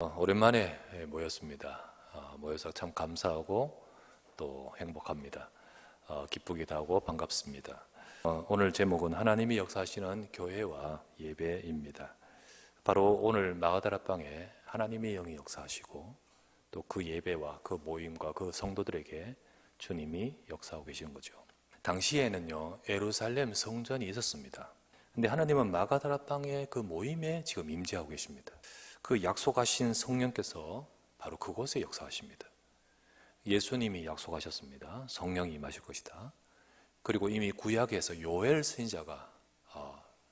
오랜만에 모였습니다. 모여서 참 감사하고 또 행복합니다. 기쁘기도 하고 반갑습니다. 오늘 제목은 하나님이 역사하시는 교회와 예배입니다. 바로 오늘 마가다락방에 하나님의 영이 역사하시고 또 그 예배와 그 모임과 그 성도들에게 주님이 역사하고 계시는 거죠. 당시에는요, 예루살렘 성전이 있었습니다. 근데 하나님은 마가다락방의 그 모임에 지금 임재하고 계십니다. 그 약속하신 성령께서 바로 그곳에 역사하십니다. 예수님이 약속하셨습니다. 성령이 임하실 것이다. 그리고 이미 구약에서 요엘 선지자가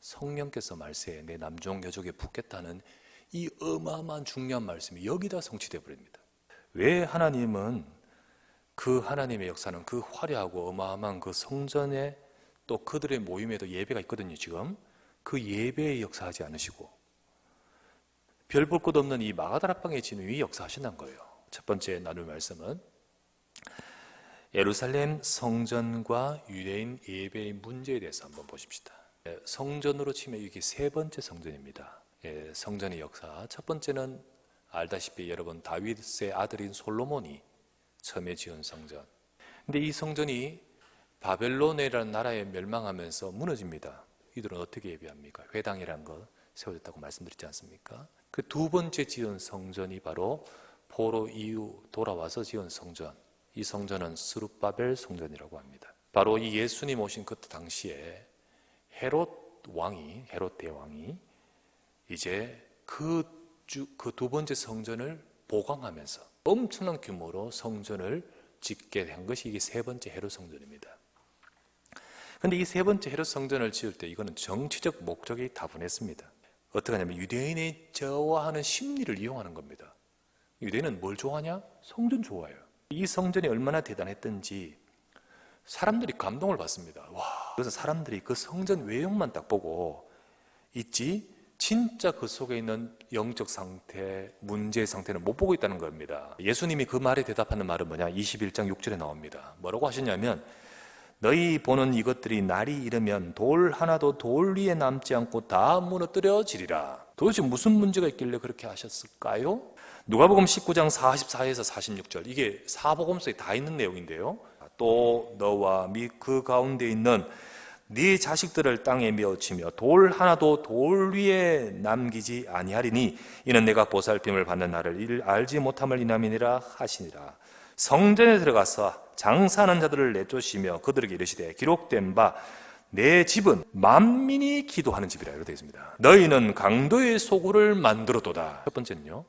성령께서 말세에 내 남종 여족에 붓겠다는 이 어마어마한 중요한 말씀이 여기다 성취되어 버립니다. 왜 하나님은 그 하나님의 역사는 그 화려하고 어마어마한 그 성전에 또 그들의 모임에도 예배가 있거든요. 지금 그 예배에 역사하지 않으시고 별 볼 것 없는 이 마가다락방의 진위에 역사하신다는 거예요. 첫 번째 나눌 말씀은 예루살렘 성전과 유대인 예배의 문제에 대해서 한번 보십시다. 성전으로 치면 이게 세 번째 성전입니다. 성전의 역사. 첫 번째는 알다시피 여러분 다윗의 아들인 솔로몬이 처음에 지은 성전. 근데 이 성전이 바벨론이라는 나라에 멸망하면서 무너집니다. 이들은 어떻게 예배합니까? 회당이라는 거 세워졌다고 말씀드렸지 않습니까? 그 두 번째 지은 성전이 바로 포로 이후 돌아와서 지은 성전. 이 성전은 스룹바벨 성전이라고 합니다. 바로 이 예수님 오신 그 당시에 헤롯 대왕이 이제 그 두 번째 성전을 보강하면서 엄청난 규모로 성전을 짓게 된 것이 이게 세 번째 헤롯 성전입니다. 근데 이 세 번째 헤롯 성전을 지을 때 이거는 정치적 목적이 다분했습니다. 어떻게 하냐면 유대인의 저하하는 심리를 이용하는 겁니다. 유대인은 뭘 좋아하냐? 성전 좋아해요. 이 성전이 얼마나 대단했던지 사람들이 감동을 받습니다. 그래서 사람들이 그 성전 외형만 딱 보고 있지 진짜 그 속에 있는 영적 상태, 문제의 상태는 못 보고 있다는 겁니다. 예수님이 그 말에 대답하는 말은 뭐냐? 21장 6절에 나옵니다. 뭐라고 하셨냐면 너희 보는 이것들이 날이 이르면 돌 하나도 돌 위에 남지 않고 다 무너뜨려지리라. 도대체 무슨 문제가 있길래 그렇게 하셨을까요? 누가복음 19장 44에서 46절, 이게 사복음서에 다 있는 내용인데요. 또 너와 및 그 가운데 있는 네 자식들을 땅에 메어치며 돌 하나도 돌 위에 남기지 아니하리니 이는 내가 보살핌을 받는 날을 알지 못함을 인함이니라 하시니라. 성전에 들어가서 장사하는 자들을 내쫓으며 그들에게 이르시되 기록된 바 내 집은 만민이 기도하는 집이라 이렇게 되어 있습니다. 너희는 강도의 소굴을 만들었도다. 첫 번째는요,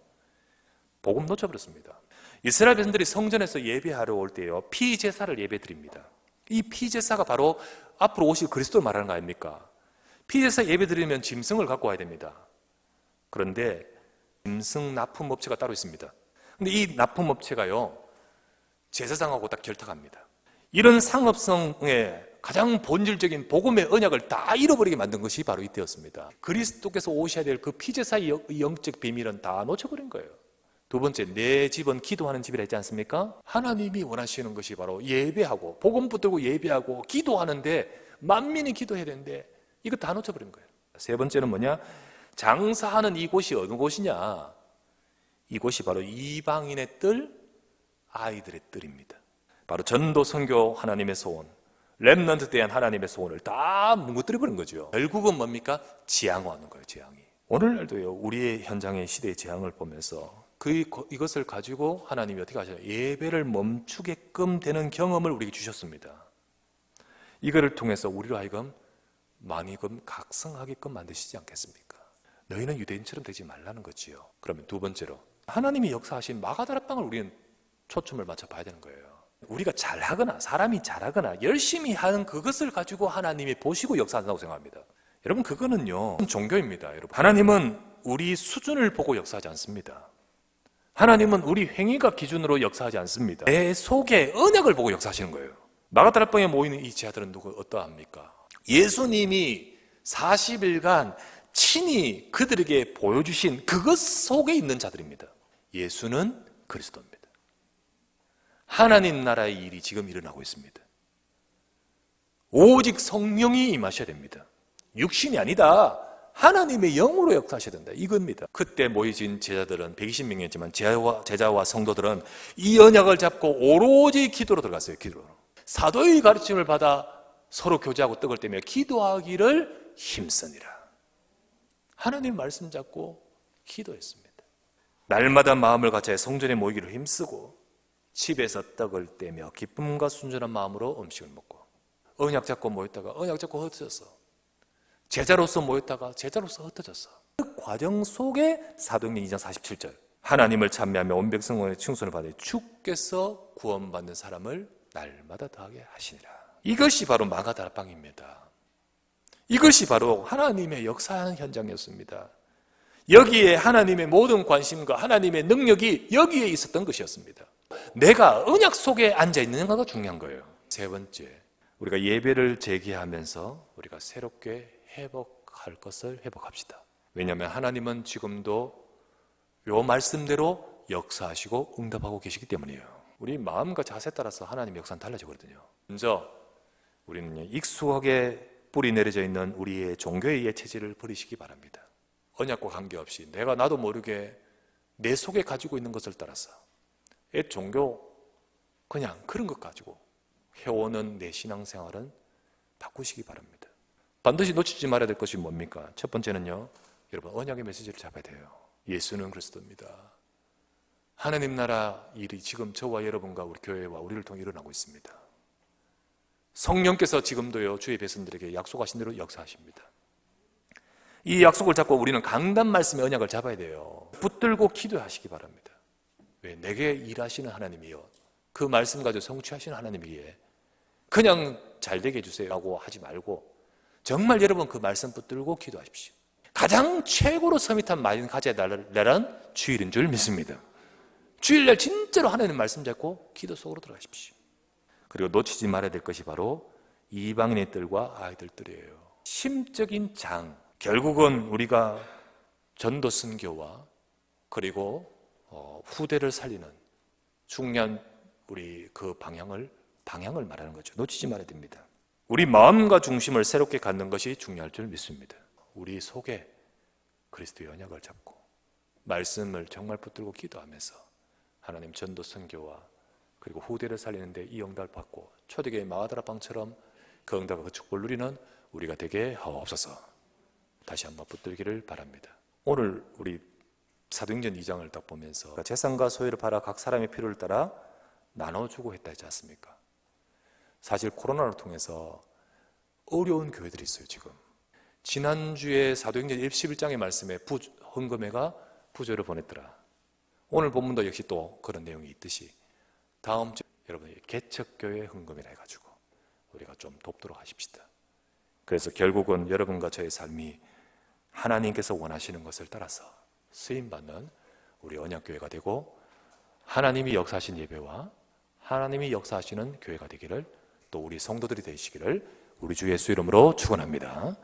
복음 놓쳐버렸습니다. 이스라엘 백성들이 성전에서 예배하러 올 때요, 피제사를 예배드립니다. 이 피제사가 바로 앞으로 오실 그리스도를 말하는 거 아닙니까? 피제사 예배드리면 짐승을 갖고 와야 됩니다. 그런데 짐승 납품업체가 따로 있습니다. 근데 이 납품업체가요, 제사장하고 딱 결탁합니다. 이런 상업성의 가장 본질적인 복음의 언약을 다 잃어버리게 만든 것이 바로 이때였습니다. 그리스도께서 오셔야 될 그 피제사의 영적 비밀은 다 놓쳐버린 거예요. 두 번째, 내 집은 기도하는 집이라 했지 않습니까? 하나님이 원하시는 것이 바로 예배하고 복음 붙들고 예배하고 기도하는데 만민이 기도해야 되는데 이거 다 놓쳐버린 거예요. 세 번째는 뭐냐? 장사하는 이곳이 어느 곳이냐? 이곳이 바로 이방인의 뜰, 아이들의 뜰입니다. 바로 전도 선교 하나님의 소원, 렘넌트 대한 하나님의 소원을 다 뭉그뜨려버린 거죠. 결국은 뭡니까? 지향화하는 거예요. 지향이. 오늘날도요, 우리의 현장의 시대의 재앙을 보면서 이것을 가지고 하나님이 어떻게 하셔요? 예배를 멈추게끔 되는 경험을 우리에게 주셨습니다. 이거를 통해서 우리로 하여금 많이금 각성하게끔 만드시지 않겠습니까? 너희는 유대인처럼 되지 말라는 거지요. 그러면 두 번째로 하나님이 역사하신 마가다락방을 우리는 초점을 맞춰 봐야 되는 거예요. 우리가 잘하거나 사람이 잘하거나 열심히 하는 그것을 가지고 하나님이 보시고 역사한다고 생각합니다. 여러분, 그거는요, 종교입니다. 여러분, 하나님은 우리 수준을 보고 역사하지 않습니다. 하나님은 우리 행위가 기준으로 역사하지 않습니다. 내 속에 언약을 보고 역사하시는 거예요. 마가다락방에 모이는 이 제자들은 어떠합니까? 예수님이 40일간 친히 그들에게 보여주신 그것 속에 있는 자들입니다. 예수는 그리스도입니다. 하나님 나라의 일이 지금 일어나고 있습니다. 오직 성령이 임하셔야 됩니다. 육신이 아니다. 하나님의 영으로 역사하셔야 된다. 이겁니다. 그때 모이진 제자들은 120명이었지만 제자와 성도들은 이 언약을 잡고 오로지 기도로 들어갔어요. 기도로. 사도의 가르침을 받아 서로 교제하고 떡을 떼며 기도하기를 힘쓰니라. 하나님 말씀 잡고 기도했습니다. 날마다 마음을 같이 성전에 모이기를 힘쓰고 집에서 떡을 떼며 기쁨과 순전한 마음으로 음식을 먹고, 언약 잡고 모였다가 언약 잡고 흩어졌어. 제자로서 모였다가 제자로서 흩어졌어. 그 과정 속에 사도행전 2장 47절 하나님을 찬미하며 온 백성의 칭송을 받으니 주께서 구원받는 사람을 날마다 더하게 하시니라. 이것이 바로 마가다락방입니다. 이것이 바로 하나님의 역사하는 현장이었습니다. 여기에 하나님의 모든 관심과 하나님의 능력이 여기에 있었던 것이었습니다. 내가 언약 속에 앉아있는가가 중요한 거예요. 세 번째, 우리가 예배를 재개하면서 우리가 새롭게 회복할 것을 회복합시다. 왜냐하면 하나님은 지금도 요 말씀대로 역사하시고 응답하고 계시기 때문이에요. 우리 마음과 자세에 따라서 하나님의 역사는 달라지거든요. 먼저 우리는 익숙하게 뿌리 내려져 있는 우리의 종교의 예체질을 버리시기 바랍니다. 언약과 관계없이 내가 나도 모르게 내 속에 가지고 있는 것을 따라서 종교 그냥 그런 것 가지고 해오는 내 신앙생활은 바꾸시기 바랍니다. 반드시 놓치지 말아야 될 것이 뭡니까? 첫 번째는요, 여러분 언약의 메시지를 잡아야 돼요. 예수는 그리스도입니다. 하나님 나라 일이 지금 저와 여러분과 우리 교회와 우리를 통해 일어나고 있습니다. 성령께서 지금도요 주의 백성들에게 약속하신 대로 역사하십니다. 이 약속을 잡고 우리는 강단 말씀의 언약을 잡아야 돼요. 붙들고 기도하시기 바랍니다. 왜? 내게 일하시는 하나님이요, 그 말씀 가지고 성취하시는 하나님이기에 그냥 잘되게 해주세요 라고 하지 말고 정말 여러분 그 말씀 붙들고 기도하십시오. 가장 최고로 서밋한 마음 가져야 날은 주일인 줄 믿습니다. 주일날 진짜로 하나님 말씀 잡고 기도 속으로 들어가십시오. 그리고 놓치지 말아야 될 것이 바로 이방인의 뜰과 아이들 뜰이에요. 심적인 장, 결국은 우리가 전도 선교와 그리고 후대를 살리는 중요한 우리 그 방향을 말하는 거죠. 놓치지 말아야 됩니다. 우리 마음과 중심을 새롭게 갖는 것이 중요할 줄 믿습니다. 우리 속에 그리스도의 언약을 잡고 말씀을 정말 붙들고 기도하면서 하나님 전도 선교와 그리고 후대를 살리는데 이 응답을 받고 초대교회 마가다락방처럼 그 응답과 그 축복을 누리는 우리가 되게 하옵소서. 다시 한번 붙들기를 바랍니다. 오늘 우리 사도행전 2장을 딱 보면서 재산과 소유를 팔아 각 사람의 필요를 따라 나눠주고 했다 했지 않습니까? 사실 코로나를 통해서 어려운 교회들이 있어요. 지금 지난주에 사도행전 11장의 말씀에 헌금회가 부조를 보냈더라. 오늘 본문도 역시 또 그런 내용이 있듯이 다음 주 여러분 개척교회 헌금이라 해가지고 우리가 좀 돕도록 하십시다. 그래서 결국은 여러분과 저의 삶이 하나님께서 원하시는 것을 따라서 쓰임받는 우리 언약교회가 되고 하나님이 역사하신 예배와 하나님이 역사하시는 교회가 되기를, 또 우리 성도들이 되시기를 우리 주 예수 이름으로 축원합니다.